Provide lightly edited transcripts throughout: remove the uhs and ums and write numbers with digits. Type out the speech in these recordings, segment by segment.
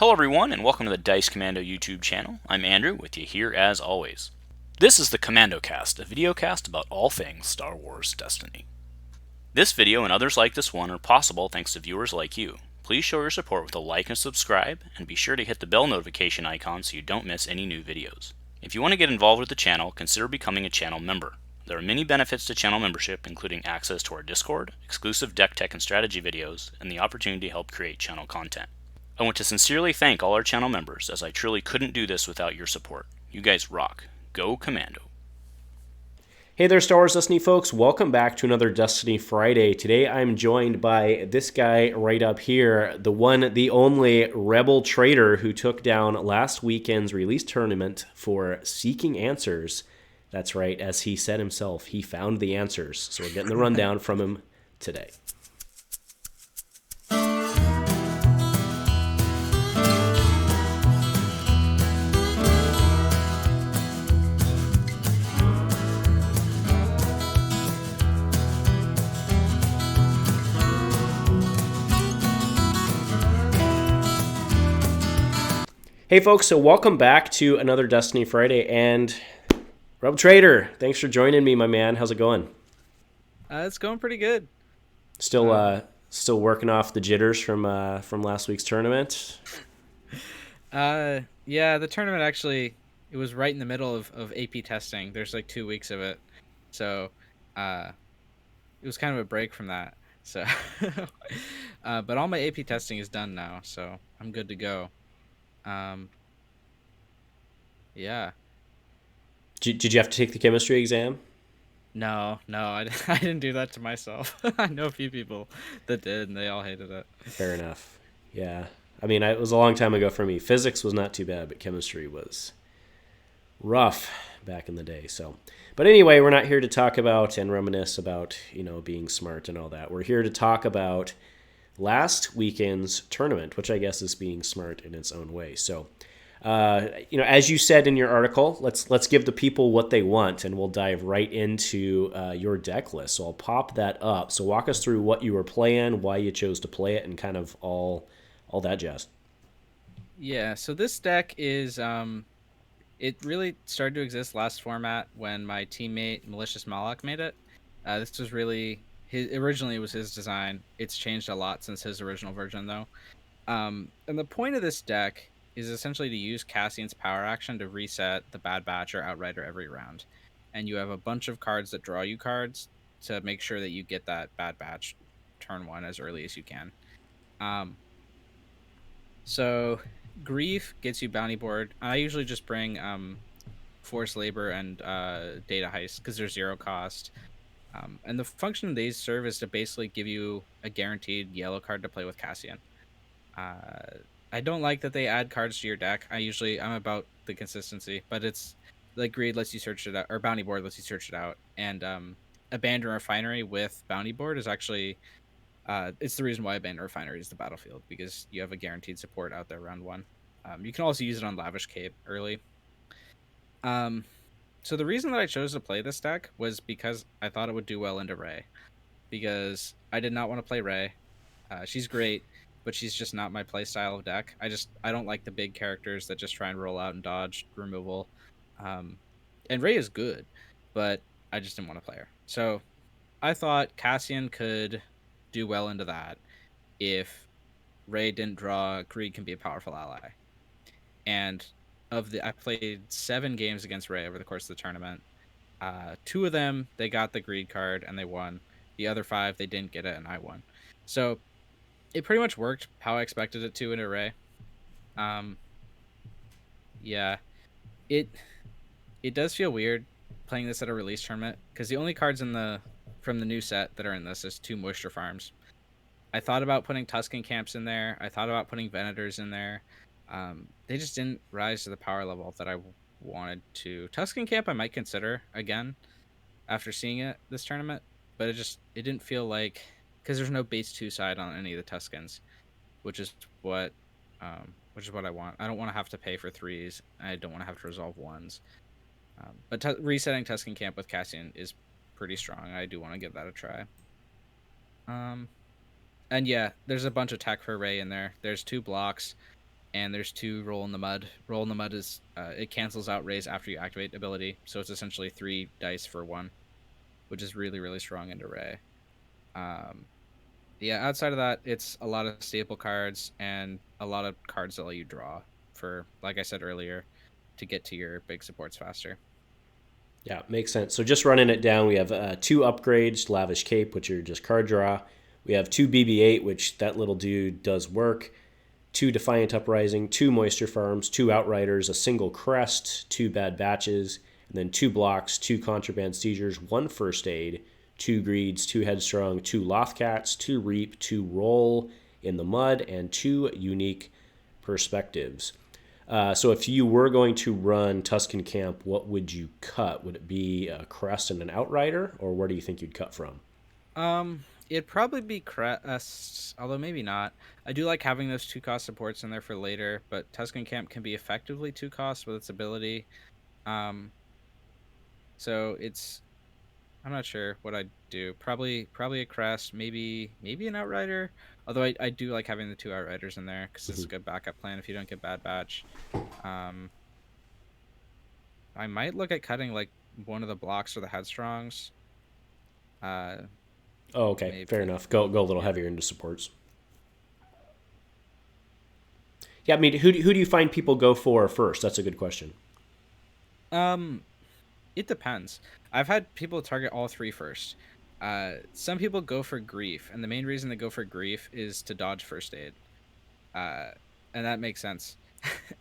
Hello everyone, and welcome to the Dice Commando YouTube channel. I'm Andrew, with you here as always. This is the Commando Cast, a video cast about all things Star Wars Destiny. This video and others like this one are possible thanks to viewers like you. Please show your support with a like and subscribe, and be sure to hit the bell notification icon so you don't miss any new videos. If you want to get involved with the channel, consider becoming a channel member. There are many benefits to channel membership, including access to our Discord, exclusive deck tech and strategy videos, and the opportunity to help create channel content. I want to sincerely thank all our channel members, as I truly couldn't do this without your support. You guys rock. Go Commando. Hey there, Star Wars Destiny folks. Welcome back to another Destiny Friday. Today I'm joined by this guy right up here, the one, the only Rebel Trader who took down last weekend's release tournament for Seeking Answers. That's right, as he said himself, he found the answers. So we're getting the rundown from him today. Hey folks, so welcome back to another Destiny Friday, and Rebel Trader, thanks for joining me, my man. How's it going? It's going pretty good. Still working off the jitters from last week's tournament. Yeah, the tournament actually, it was right in the middle of AP testing. There's like 2 weeks of it, so it was kind of a break from that. So, but all my AP testing is done now, so I'm good to go. Yeah. Did you have to take the chemistry exam? No, I didn't do that to myself. I know a few people that did, and they all hated it. Fair enough. Yeah. I mean, it was a long time ago for me. Physics was not too bad, but chemistry was rough back in the day. So, but anyway, we're not here to talk about and reminisce about, being smart and all that. We're here to talk about last weekend's tournament, which I guess is being smart in its own way. So, as you said in your article, let's give the people what they want, and we'll dive right into your deck list. So I'll pop that up. So walk us through what you were playing, why you chose to play it, and kind of all that jazz. Yeah, so this deck is it really started to exist last format when my teammate Malicious Malak made it. This was really originally it was his design. It's changed a lot since his original version though. And the point of this deck is essentially to use Cassian's power action to reset the Bad Batch or Outrider every round. And you have a bunch of cards that draw you cards to make sure that you get that Bad Batch turn 1 as early as you can. So Grief gets you bounty board. I usually just bring Forced Labor and Data Heist because they're 0 cost. And the function these serve is to basically give you a guaranteed yellow card to play with Cassian. I don't like that they add cards to your deck. I'm about the consistency, but it's like Greed lets you search it out, or Bounty Board lets you search it out, and Abandon Refinery with Bounty Board is actually it's the reason why Abandon Refinery is the battlefield, because you have a guaranteed support out there round 1. You can also use it on Lavish Cape early. So the reason that I chose to play this deck was because I thought it would do well into Rey, because I did not want to play Rey. She's great, but she's just not my play style of deck. I don't like the big characters that just try and roll out and dodge removal. And Rey is good, but I just didn't want to play her. So I thought Cassian could do well into that if Rey didn't draw. Greed can be a powerful ally. And I played 7 games against Rey over the course of the tournament. 2 of them, they got the Greed card and they won. The other 5, they didn't get it and I won. So it pretty much worked how I expected it to in Array. Yeah, it does feel weird playing this at a release tournament, because the only cards from the new set that are in this is 2 Moisture Farms. I thought about putting Tusken Camps in there. I thought about putting Venators in there. They just didn't rise to the power level that I wanted to. Tusken Camp I might consider again after seeing it this tournament, but it didn't feel like, because there's no base 2 side on any of the Tuskens, which is what I want. I don't want to have to pay for 3s. I don't want to have to resolve 1s. But resetting Tusken Camp with Cassian is pretty strong. I do want to give that a try. And yeah, there's a bunch of tech for Rey in there. There's 2 blocks. and there's 2 Roll in the Mud. Roll in the Mud is it cancels out raise after you activate ability, so it's essentially 3 dice for 1, which is really, really strong into Ray. Yeah, outside of that, it's a lot of staple cards and a lot of cards that let you draw for, like I said earlier, to get to your big supports faster. Yeah, makes sense. So just running it down, we have 2 upgrades, Lavish Cape, which are just card draw. We have 2 BB-8, which that little dude does work. 2 Defiant Uprising, 2 Moisture Farms, 2 Outriders, a single Crest, 2 Bad Batches, and then 2 Blocks, 2 Contraband Seizures, 1 First Aid, 2 Greeds, 2 Headstrong, 2 Lothcats, 2 Reap, 2 Roll in the Mud, and 2 Unique Perspectives. So if you were going to run Tusken Camp, what would you cut? Would it be a Crest and an Outrider, or where do you think you'd cut from? It'd probably be Crest, although maybe not. I do like having those 2 cost supports in there for later, but Tusken Camp can be effectively 2 cost with its ability. So it's, I'm not sure what I'd do. Probably a Crest, maybe an Outrider. Although I do like having the 2 Outriders in there because it's a good backup plan if you don't get Bad Batch. I might look at cutting like one of the Blocks or the Headstrongs. Oh, okay, Maybe. fair enough. Go a little heavier into supports. Yeah, I mean, who do you find people go for first? That's a good question. It depends. I've had people target all 3 first. Some people go for Grief, and the main reason they go for Grief is to dodge First Aid. And that makes sense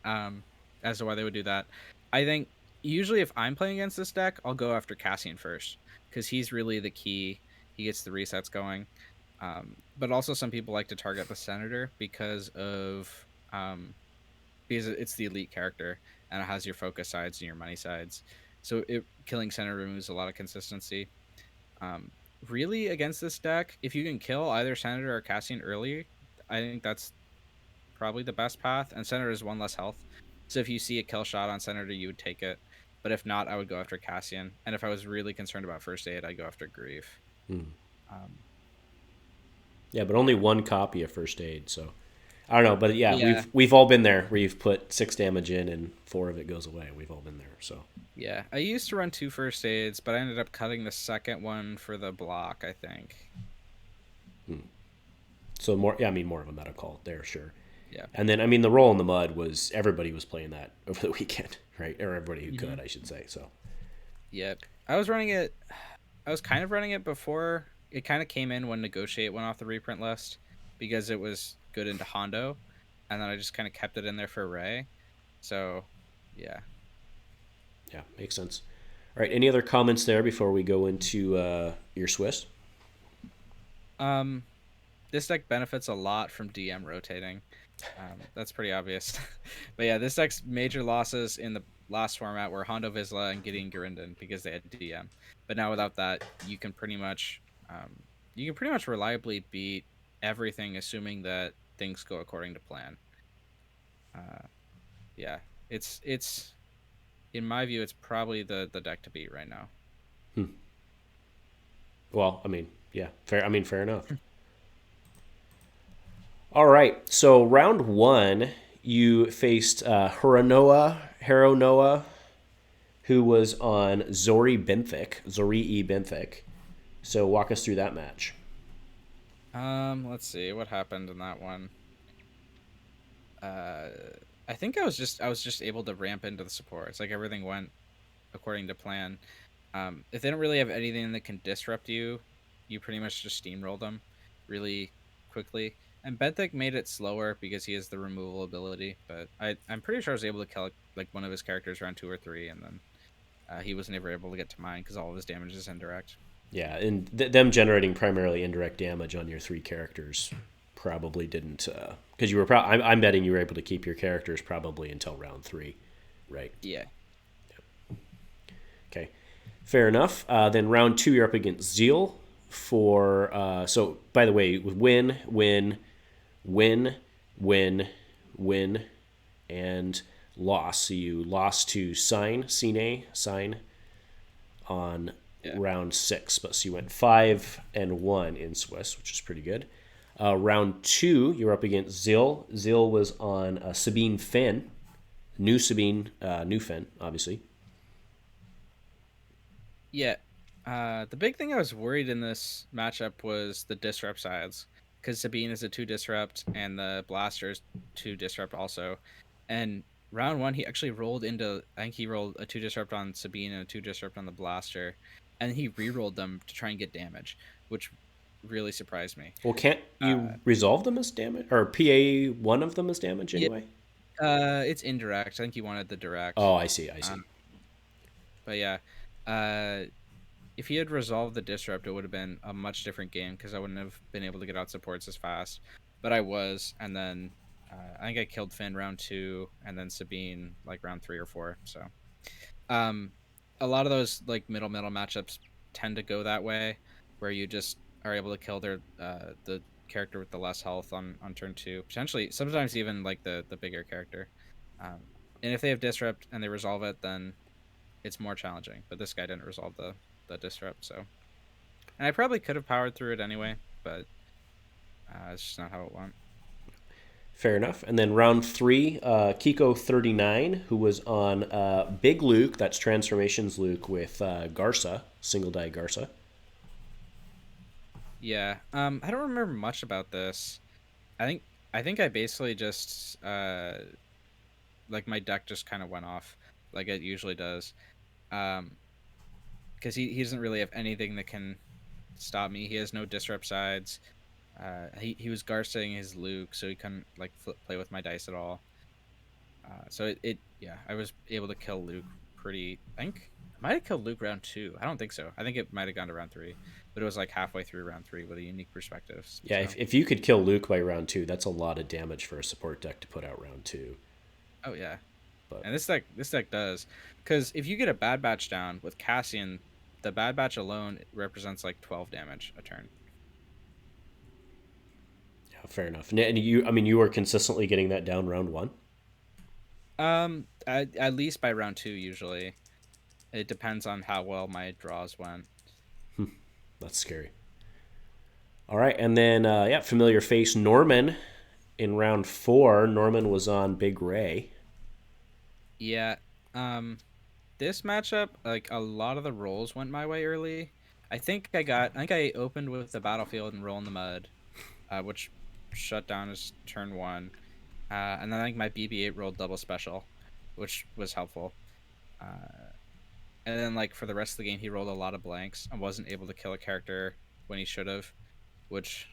as to why they would do that. I think usually if I'm playing against this deck, I'll go after Cassian first because he's really the key. He gets the resets going. But also some people like to target the Senator because it's the elite character and it has your focus sides and your money sides. So killing Senator removes a lot of consistency. Really, against this deck, if you can kill either Senator or Cassian early, I think that's probably the best path. And Senator is 1 less health. So if you see a kill shot on Senator, you would take it. But if not, I would go after Cassian. And if I was really concerned about First Aid, I'd go after Grief. Yeah, but only 1 copy of First Aid, so I don't know. But yeah. we've all been there where you've put 6 damage in and 4 of it goes away. We've all been there. So yeah, I used to run 2 First Aids, but I ended up cutting the second one for the block, I think. So more of a meta call there, sure. Yeah. And then, I mean, the Roll in the Mud was, everybody was playing that over the weekend, right? Or everybody who could, I should say. So yep. I was kind of running it before. It kind of came in when Negotiate went off the reprint list because it was good into Hondo, and then I just kind of kept it in there for Ray. So, yeah. Yeah, makes sense. All right, any other comments there before we go into your Swiss? This deck benefits a lot from DM rotating. That's pretty obvious. But yeah, this deck's major losses in the last format were Hondo Vizsla and Gideon Gurinden because they had DM. But now without that, you can pretty much reliably beat everything, assuming that things go according to plan. Yeah, it's in my view, it's probably the deck to beat right now. Well, I mean, yeah, fair enough. All right, so round 1, you faced Heronoa, who was on Zori E. Benthic. So walk us through that match. Let's see what happened in that one. I think I was just able to ramp into the supports. Like everything went according to plan. If they don't really have anything that can disrupt you, you pretty much just steamroll them really quickly. And Benthic made it slower because he has the removal ability, but I'm pretty sure I was able to kill like one of his characters around 2 or 3, and then he was never able to get to mine because all of his damage is indirect. Yeah, and them generating primarily indirect damage on your 3 characters probably didn't, because you were I'm betting you were able to keep your characters probably until round 3, right? Yeah. Okay, fair enough. Then round 2, you're up against Zeal for. So by the way, win, and loss. So you lost to Sign on round 6, but so you went 5-1 in Swiss, which is pretty good. Round 2, you're up against Zill. Zill was on Sabine Finn. New Sabine, new Finn, obviously. Yeah. The big thing I was worried in this matchup was the disrupt sides, because Sabine is a 2 disrupt and the blaster is 2 disrupt also. And round 1, he actually rolled into, I think he rolled a 2 disrupt on Sabine and a 2 disrupt on the blaster, and he re-rolled them to try and get damage, which really surprised me. Well, can't you resolve them as damage? Or PA one of them as damage anyway? It's indirect. I think he wanted the direct. Oh, I see. But yeah, if he had resolved the disrupt, it would have been a much different game because I wouldn't have been able to get out supports as fast. But I was, and then I think I killed Finn round 2, and then Sabine like round 3 or 4. So, a lot of those like middle matchups tend to go that way, where you just are able to kill their the character with the less health on turn 2, potentially sometimes even like the bigger character. And if they have disrupt and they resolve it, then it's more challenging. But this guy didn't resolve the disrupt, so, and I probably could have powered through it anyway, but it's just not how it went. Fair enough. And then round 3, Kiko 39, who was on Big Luke, that's Transformations Luke, with Garza, single die Garza. Yeah, I don't remember much about this. I think I basically just like my deck just kind of went off like it usually does, because he doesn't really have anything that can stop me. He has no disrupt sides. He was Garcing his Luke, so he couldn't like play with my dice at all. So yeah, I was able to kill Luke pretty. I think I might have killed Luke round 2. I don't think so. I think it might have gone to round 3, but it was like halfway through round 3 with a unique perspective. Yeah, so. if you could kill Luke by round 2, that's a lot of damage for a support deck to put out round 2. Oh yeah, and this deck does, because if you get a Bad Batch down with Cassian, the Bad Batch alone represents like 12 damage a turn. Yeah, fair enough. And you were consistently getting that down round 1? At least by round 2 usually. It depends on how well my draws went. That's scary. All right, and then familiar face Norman in round 4. Norman was on Big Ray. Yeah, this matchup, like a lot of the rolls went my way early. I think I opened with the battlefield and roll in the mud, which shut down his turn 1, and then I think my BB-8 rolled double special, which was helpful. And then like for the rest of the game, he rolled a lot of blanks and wasn't able to kill a character when he should have, which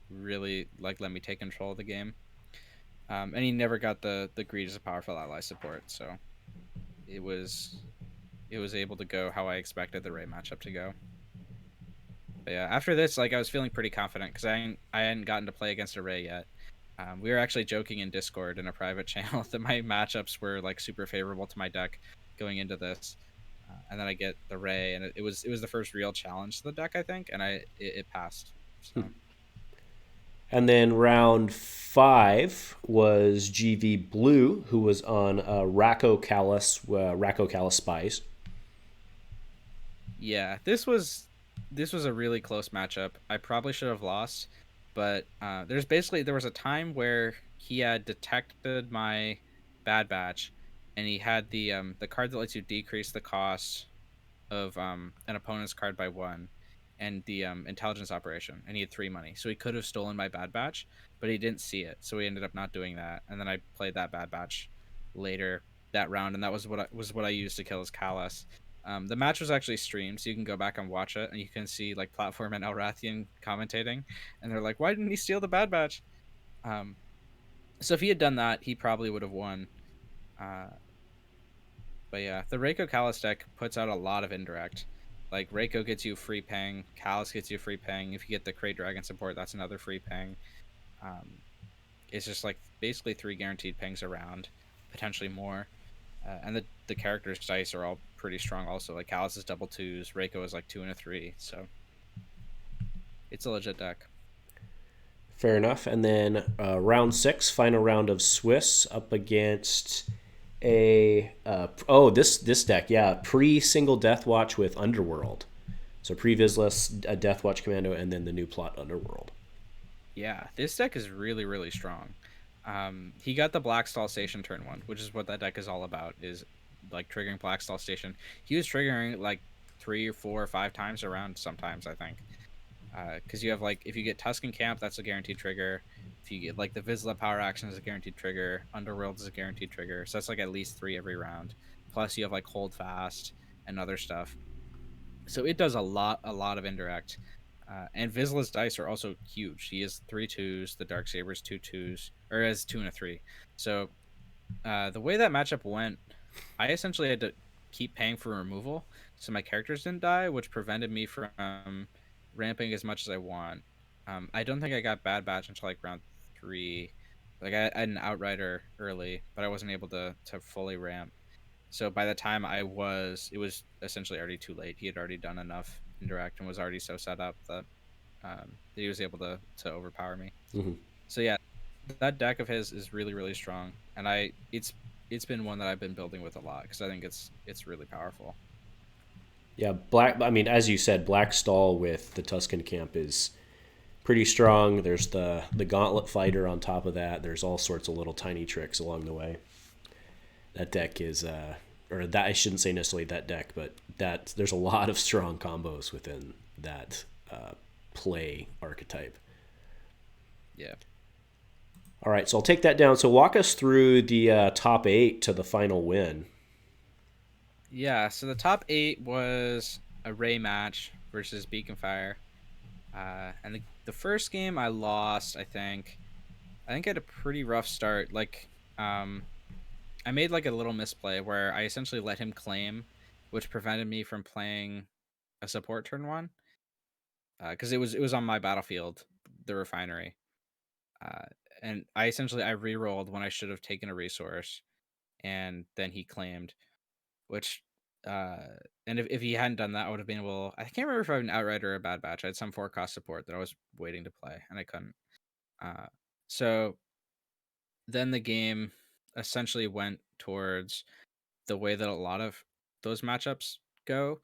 really like let me take control of the game. And he never got the greed as a powerful ally support, so it was able to go how I expected the Ray matchup to go. But yeah, after this, like I was feeling pretty confident because I hadn't gotten to play against a Ray yet. We were actually joking in Discord in a private channel that my matchups were like super favorable to my deck going into this, and then I get the Ray, and it was the first real challenge to the deck, I think, and it passed. So. And then round 5 was GV Blue, who was on Racco Callus Spies. Yeah, this was a really close matchup. I probably should have lost, but there was a time where he had detected my Bad Batch, and he had the card that lets you decrease the cost of an opponent's card by 1. And the intelligence operation, and he had 3 money, so he could have stolen my Bad Batch, but he didn't see it, so he ended up not doing that. And then I played that Bad Batch later that round, and that was what I used to kill his Callus. The match was actually streamed, so you can go back and watch it, and you can see like Platform and Elrathian commentating, and they're like, "Why didn't he steal the Bad Batch?" So if he had done that, he probably would have won. But yeah, the Reiko Callus deck puts out a lot of indirect. Like, Reiko gets you free ping, Callus gets you free ping. If you get the Crate Dragon support, that's another free ping. It's just like basically 3 guaranteed pings around, potentially more. And the characters' dice are all pretty strong also. Like, Callus is double 2s, Reiko is like 2 and a 3, so it's a legit deck. Fair enough. And then round 6, final round of Swiss up against this deck, yeah, pre-single Death Watch with Underworld. So pre-Vizsla, Death Watch Commando, and then the new plot Underworld. Yeah, this deck is really, really strong. He got the Blackstall Station turn 1, which is what that deck is all about, is like triggering Blackstall Station. He was triggering like 3 or 4 or 5 times around sometimes, I think. Because you have like, if you get Tusken Camp, that's a guaranteed trigger. If you get like the Vizsla power action is a guaranteed trigger. Underworld is a guaranteed trigger. So that's like at least 3 every round. Plus you have like Hold Fast and other stuff. So it does a lot of indirect. And Vizsla's dice are also huge. He has 3 2s. The Dark Saber's 2 2s, or has 2 and a 3. So the way that matchup went, I essentially had to keep paying for removal, so my characters didn't die, which prevented me from ramping as much as I want. I don't think I got Bad Batch until like round 3. Like I had an Outrider early, but I wasn't able to fully ramp. So by the time it was essentially already too late. He had already done enough indirect and was already so set up that he was able to overpower me. Mm-hmm. So yeah, that deck of his is really, really strong, and it's been one that I've been building with a lot because I think it's really powerful. Yeah, black. I mean, as you said, Black Stall with the Tusken Camp is pretty strong. There's the Gauntlet Fighter on top of that. There's all sorts of little tiny tricks along the way. That deck is, or that I shouldn't say necessarily that deck, but that there's a lot of strong combos within that play archetype. Yeah. All right, so I'll take that down. So walk us through the top 8 to the final win. Yeah, so the top 8 was a Ray match versus Beacon Fire. And the first game I lost, I think. I think I had a pretty rough start. Like, I made like a little misplay where I essentially let him claim, which prevented me from playing a support turn 1. Because it was on my battlefield, the refinery. Uh, and I re-rolled when I should have taken a resource, and then he claimed, which and if he hadn't done that, I would have been able. I can't remember if I had an outright or a bad batch. I had some 4-cost support that I was waiting to play, and I couldn't. So then the game essentially went towards the way that a lot of those matchups go,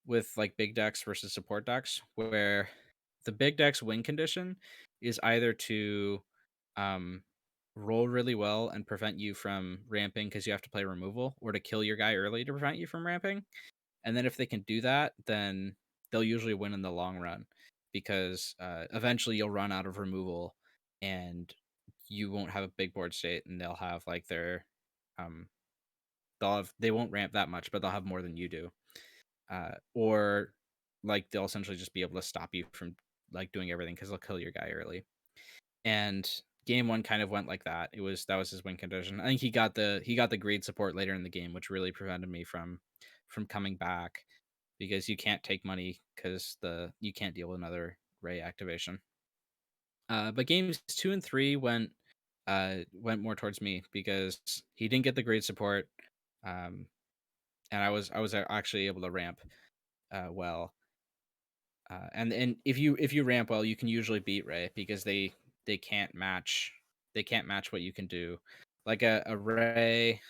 with like big decks versus support decks, where the big deck's win condition is either to um, roll really well and prevent you from ramping because you have to play removal, or to kill your guy early to prevent you from ramping. And then if they can do that, then they'll usually win in the long run, because eventually you'll run out of removal and you won't have a big board state, and they'll have like their um they won't ramp that much, but they'll have more than you do. Or like they'll essentially just be able to stop you from like doing everything because they'll kill your guy early. And game 1 kind of went like that. That was his win condition. I think he got the greed support later in the game, which really prevented me from coming back, because you can't take money because you can't deal with another Ray activation. But games 2 and 3 went more towards me because he didn't get the greed support, and I was actually able to ramp well. And if you ramp well, you can usually beat Ray, because they can't match what you can do. Like a Ray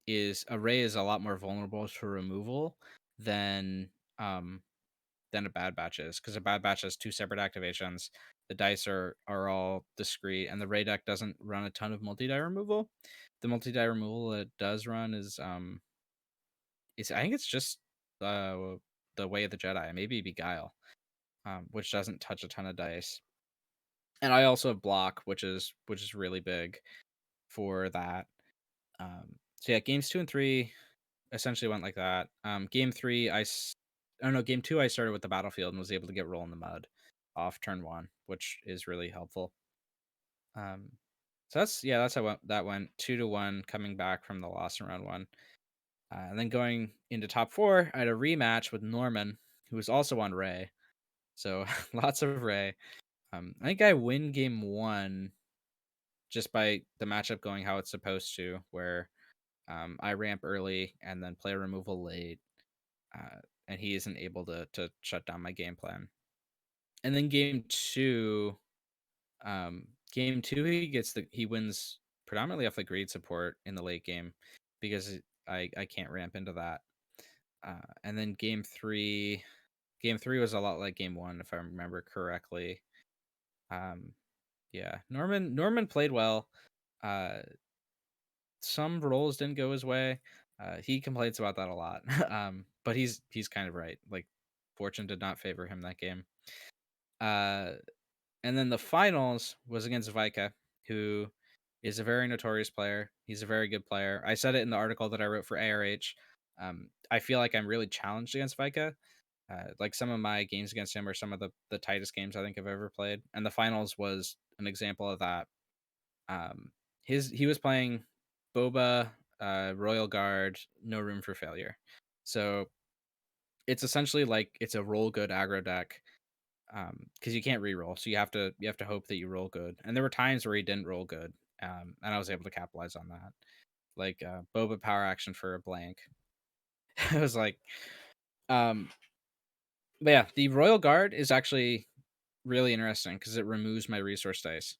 is a lot more vulnerable to removal than a bad batch is, because a bad batch has 2 separate activations. The dice are all discrete, and the Ray deck doesn't run a ton of multi-die removal. The multi-die removal it does run is I think it's just the Way of the Jedi, maybe Beguile, which doesn't touch a ton of dice. And I also have block, which is really big for that. So yeah, games 2 and 3 essentially went like that. Game 3, game 2, I started with the battlefield and was able to get Roll in the Mud off turn 1, which is really helpful. So that's how that went 2-1, coming back from the loss in round 1. And then going into top 4, I had a rematch with Norman, who was also on Ray. So lots of Ray. I think I win game 1 just by the matchup going how it's supposed to, where I ramp early and then play removal late, and he isn't able to shut down my game plan. And then game 2, he wins predominantly off the greed support in the late game, because I can't ramp into that. And then game 3 was a lot like game 1, if I remember correctly. Yeah, Norman played well. Some roles didn't go his way. He complains about that a lot. But he's kind of right. Like, fortune did not favor him that game. And then the finals was against Vika, who is a very notorious player. He's a very good player. I said it in the article that I wrote for ARH. I feel like I'm really challenged against Vika. Like, some of my games against him are some of the tightest games I think I've ever played, and the finals was an example of that. Um, he was playing Boba, Royal Guard, no room for failure. So it's essentially like it's a roll good aggro deck, because you can't reroll, so you have to hope that you roll good. And there were times where he didn't roll good, and I was able to capitalize on that, like Boba power action for a blank. It was like, um, but yeah, the Royal Guard is actually really interesting because it removes my resource dice,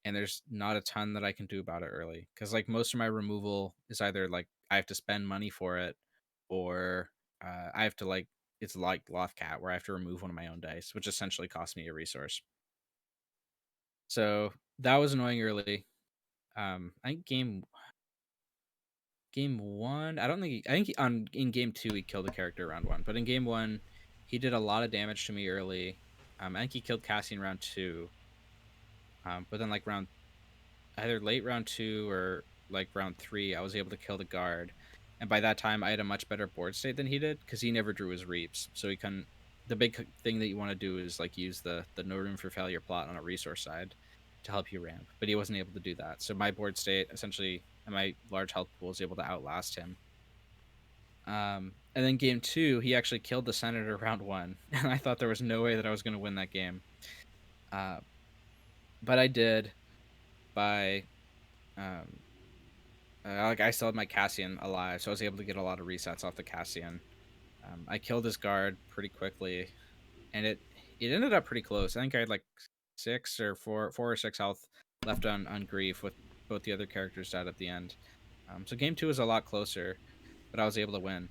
and there's not a ton that I can do about it early. Because like most of my removal is either like I have to spend money for it, or I have to like it's like Lothcat where I have to remove one of my own dice, which essentially costs me a resource. So that was annoying early. I think game one, I don't think I think in game two he killed a character round one, but in game one he did a lot of damage to me early. I think he killed Cassian round two. But then like either late round two or like round three, I was able to kill the guard, and by that time I had a much better board state than he did because he never drew his reaps, so he couldn't. The big thing that you want to do is like use the no room for failure plot on a resource side to help you ramp, but he wasn't able to do that. So my board state essentially and my large health pool was able to outlast him. And then game two, he actually killed the senator round one, and I thought there was no way that I was going to win that game. But I did by like I still had my Cassian alive, so I was able to get a lot of resets off the Cassian. I killed his guard pretty quickly, and it ended up pretty close. I think I had like four or six health left on grief with both the other characters dead at the end. So game two was a lot closer, but I was able to win,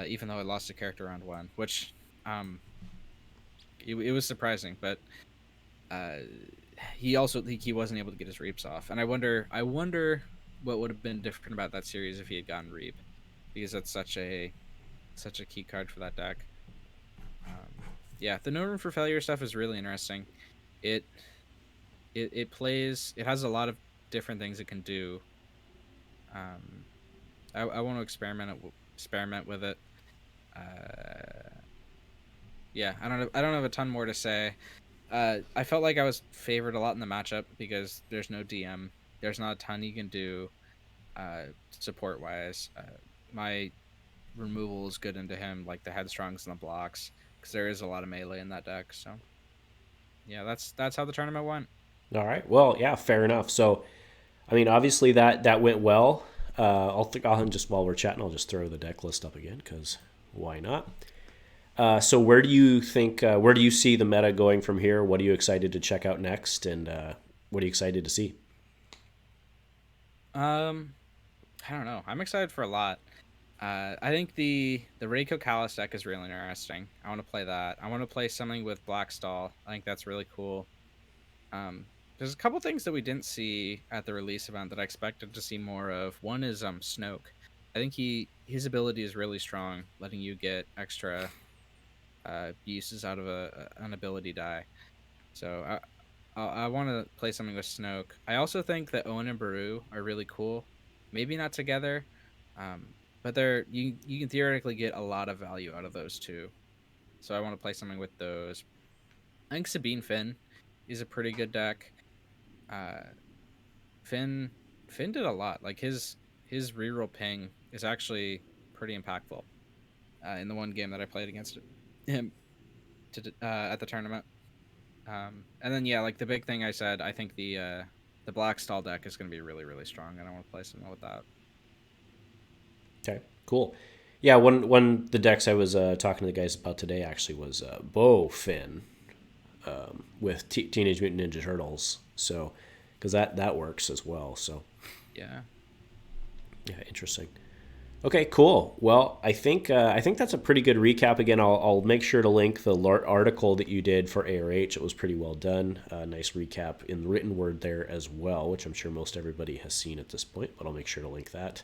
even though I lost a character round one, which it was surprising. But he wasn't able to get his reaps off, and I wonder what would have been different about that series if he had gotten reap, because that's such a key card for that deck. Yeah, the no room for failure stuff is really interesting. It plays. It has a lot of different things it can do. I want to experiment with it. Yeah, I don't have a ton more to say. I felt like I was favored a lot in the matchup because there's no DM. There's not a ton you can do support wise. My removal is good into him, like the headstrongs and the blocks, because there is a lot of melee in that deck. So yeah, that's how the tournament went. All right. Well, yeah, fair enough. So, I mean, obviously that went well. I'll just while we're chatting, I'll just throw the deck list up again because why not? So where do you think? Where do you see the meta going from here? What are you excited to check out next, and what are you excited to see? I don't know. I'm excited for a lot. I think the Reiko Callus deck is really interesting. I want to play that. I want to play something with Blackstall. I think that's really cool. There's a couple things that we didn't see at the release event that I expected to see more of. One is Snoke. I think his ability is really strong, letting you get extra uses out of an ability die. So I want to play something with Snoke. I also think that Owen and Baru are really cool. Maybe not together, but you can theoretically get a lot of value out of those two. So I want to play something with those. I think Sabine Finn is a pretty good deck. Finn did a lot. Like his reroll ping is actually pretty impactful. In the one game that I played against him at the tournament. And then yeah, like the big thing I said, I think the Blackstall deck is going to be really really strong, and I want to play something with that. Okay, cool. Yeah, one the decks I was talking to the guys about today actually was Bo Finn with Teenage Mutant Ninja Turtles. So, because that works as well. So, Yeah. yeah, interesting. Okay, cool. Well, I think that's a pretty good recap. Again, I'll make sure to link the article that you did for ARH. It was pretty well done. Nice recap in written word there as well, which I'm sure most everybody has seen at this point. But I'll make sure to link that.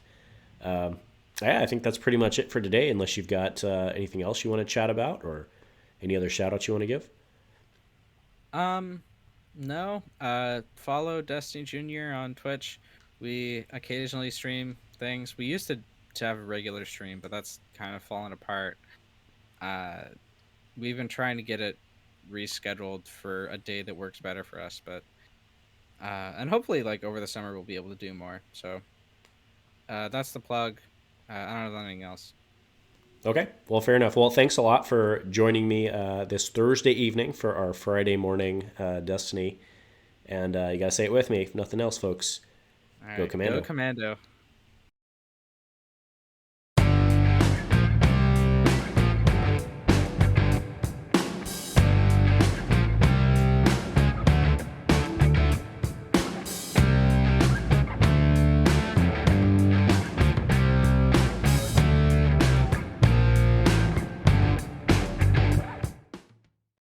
Yeah, I think that's pretty much it for today. Unless you've got anything else you want to chat about, or any other shout outs you want to give. No. Follow Destiny Junior on Twitch. We occasionally stream things. We used to have a regular stream, but that's kind of fallen apart. We've been trying to get it rescheduled for a day that works better for us, but and hopefully like over the summer we'll be able to do more. So that's the plug. I don't know anything else. Okay, well, fair enough. Well, thanks a lot for joining me this Thursday evening for our Friday morning Destiny. And you got to say it with me. If nothing else, folks, All go right, Commando. Go Commando.